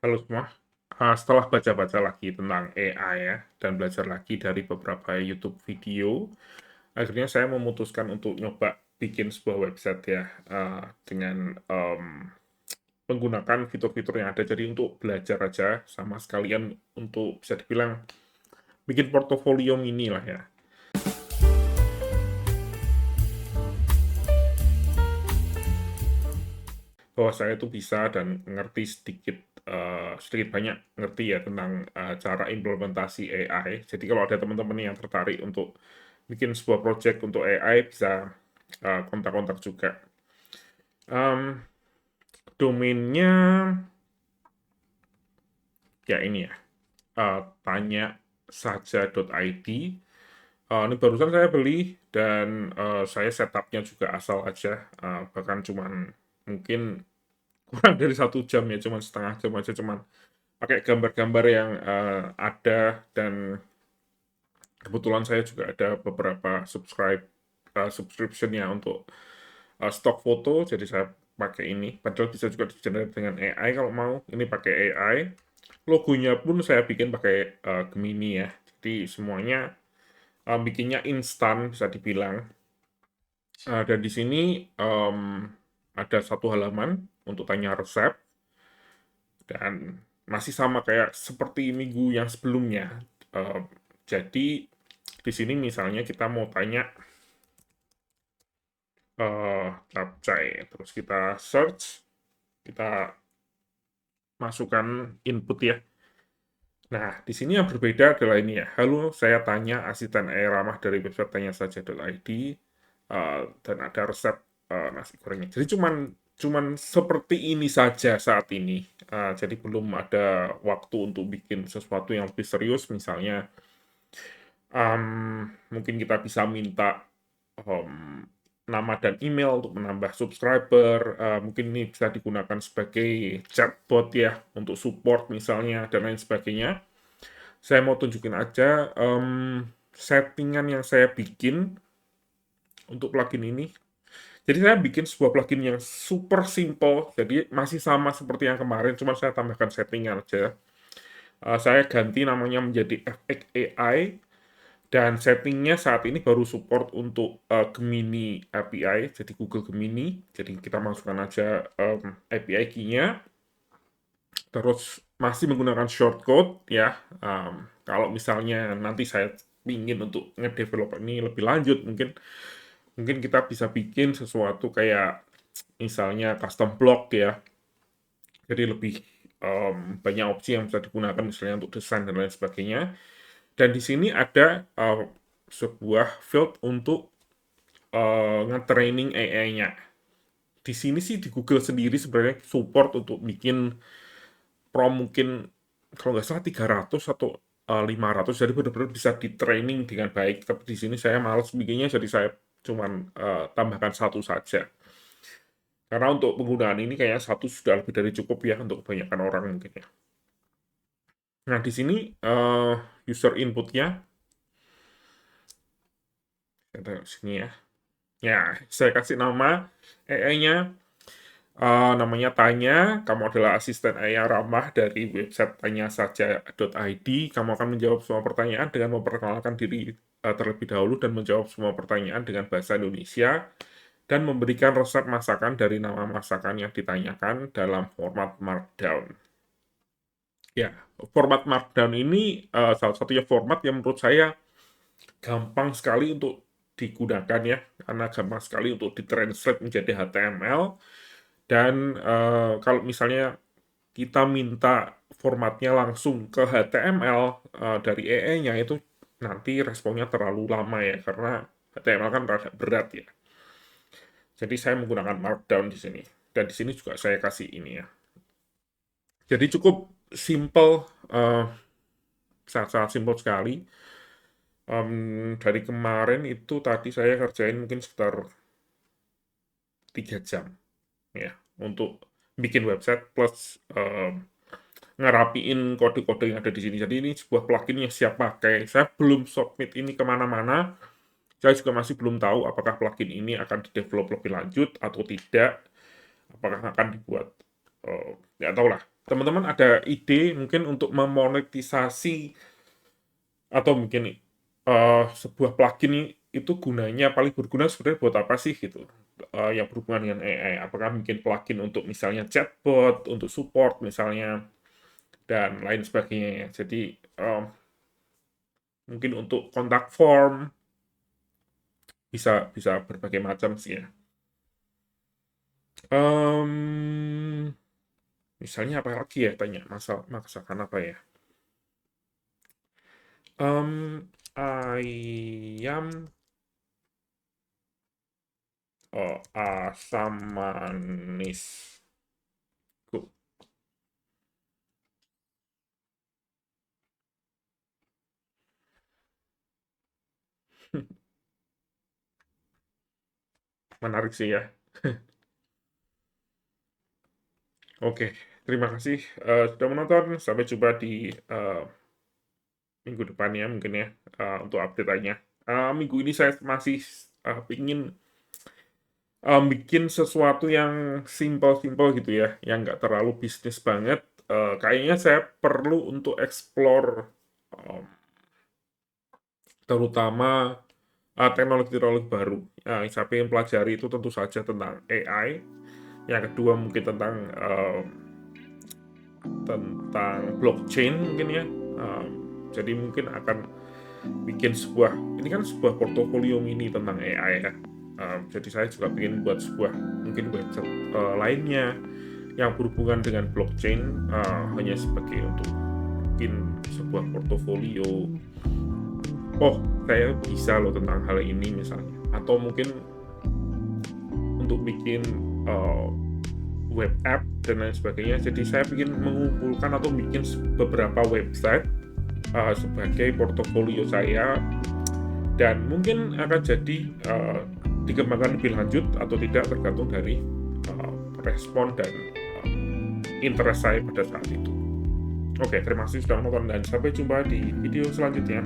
Halo semua. Setelah baca-baca lagi tentang AI ya, dan belajar lagi dari beberapa YouTube video, akhirnya saya memutuskan untuk nyoba bikin sebuah website ya, dengan menggunakan fitur-fitur yang ada. Jadi untuk belajar aja, sama sekalian untuk bisa dibilang bikin portofolio mini lah ya. Bahwa saya itu bisa dan ngerti sedikit, sedikit banyak ngerti ya tentang, cara implementasi AI. Jadi kalau ada teman-teman yang tertarik untuk bikin sebuah project untuk AI bisa, kontak-kontak juga. Mmm, Domainnya ya ini ya, tanyasaja.id. Ini barusan saya beli dan, saya setupnya juga asal aja, bahkan cuman mungkin kurang dari 1 jam ya, cuman setengah jam aja, cuman pakai gambar-gambar yang, ada, dan kebetulan saya juga ada beberapa subscription ya untuk, stok foto, jadi saya pakai ini. Padahal bisa juga di-generate dengan AI kalau mau, ini pakai AI. Logonya pun saya bikin pakai, Gemini ya. Jadi semuanya, bikinnya instan bisa dibilang. Dan di sini, ada satu halaman untuk tanya resep, dan masih sama kayak seperti minggu yang sebelumnya. Jadi di sini misalnya kita mau tanya, capcay, terus kita search, kita masukkan input ya. Nah, di sini yang berbeda adalah ini ya. Halo, saya tanya asisten AI ramah dari website tanyasaja.id, dan ada resep, nasi gorengnya. Jadi cuman cuman seperti ini saja saat ini. Jadi belum ada waktu untuk bikin sesuatu yang lebih serius, misalnya, mungkin kita bisa minta, nama dan email untuk menambah subscriber, mungkin ini bisa digunakan sebagai chatbot ya, untuk support misalnya, dan lain sebagainya. Saya mau tunjukin aja, settingan yang saya bikin untuk plugin ini. Jadi saya bikin sebuah plugin yang super simple, jadi masih sama seperti yang kemarin, cuma saya tambahkan settingan aja. Saya ganti namanya menjadi FX AI, dan settingnya saat ini baru support untuk, Gemini API, jadi Google Gemini. Jadi kita masukkan aja, API key-nya, terus masih menggunakan shortcode ya. Kalau misalnya nanti saya ingin untuk ngedevelop ini lebih lanjut, mungkin mungkin kita bisa bikin sesuatu kayak misalnya custom block ya. Jadi lebih, banyak opsi yang bisa digunakan misalnya untuk desain dan lain sebagainya. Dan di sini ada, sebuah field untuk, nge-training AI-nya. Di sini sih di Google sendiri sebenarnya support untuk bikin prompt mungkin kalau nggak salah 300 atau, 500, jadi benar-benar bisa di-training dengan baik. Tapi di sini saya males bikinnya, jadi saya cuman, tambahkan satu saja. Karena untuk penggunaan ini kayaknya satu sudah lebih dari cukup ya untuk kebanyakan orang mungkin ya. Nah, di sini, user input-nya, saya taruh sini ya. Ya, saya kasih nama AI-nya, namanya Tanya. Kamu adalah asisten AI yang ramah dari website tanyasaja.id. Kamu akan menjawab semua pertanyaan dengan memperkenalkan diri, terlebih dahulu, dan menjawab semua pertanyaan dengan bahasa Indonesia, dan memberikan resep masakan dari nama masakan yang ditanyakan dalam format Markdown. Ya, format Markdown ini, salah satunya format yang menurut saya gampang sekali untuk digunakan ya, karena gampang sekali untuk ditranslate menjadi HTML, dan, kalau misalnya kita minta formatnya langsung ke HTML, dari AI-nya, itu nanti responnya terlalu lama ya, karena HTML kan rada berat ya. Jadi saya menggunakan Markdown di sini, dan di sini juga saya kasih ini ya. Jadi cukup simple, sangat-sangat simpel sekali. Dari kemarin itu tadi saya kerjain mungkin sekitar 3 jam ya untuk bikin website plus, ngerapiin kode-kode yang ada di sini. Jadi ini sebuah plugin yang siap pakai. Saya belum submit ini kemana-mana. Saya juga masih belum tahu apakah plugin ini akan di-develop lebih lanjut atau tidak. Apakah akan dibuat, nggak tahu lah. teman-teman ada ide mungkin untuk memonetisasi atau mungkin sebuah plugin itu gunanya paling berguna sebenarnya buat apa sih gitu, yang berhubungan dengan AI. Apakah bikin plugin untuk misalnya chatbot, untuk support misalnya, dan lain sebagainya ya. Jadi mungkin untuk kontak form, bisa bisa berbagai macam sih ya. Misalnya apa lagi ya, tanya masakan apa ya? Ayam asam manis. Ku- Menarik sih ya. Oke, terima kasih sudah menonton. Sampai jumpa di minggu depannya mungkin ya, untuk update-nya. Minggu ini saya masih ingin bikin sesuatu yang simple-simple gitu ya, yang nggak terlalu bisnis banget. Kayaknya saya perlu untuk explore em, terutama teknologi-teknologi baru. Yang saya ingin pelajari itu tentu saja tentang AI. Yang kedua mungkin tentang blockchain mungkin ya. Jadi mungkin akan bikin ini kan sebuah portofolio mini tentang AI ya. Jadi saya juga ingin buat sebuah mungkin website lainnya yang berhubungan dengan blockchain, hanya sebagai untuk bikin sebuah portofolio. Oh, saya bisa loh tentang hal ini misalnya. Atau mungkin untuk bikin uh, web app dan lain sebagainya. Jadi saya ingin mengumpulkan atau bikin beberapa website sebagai portofolio saya, dan mungkin akan jadi dikembangkan lebih lanjut atau tidak tergantung dari respon dan interest saya pada saat itu. Oke, terima kasih sudah menonton dan sampai jumpa di video selanjutnya.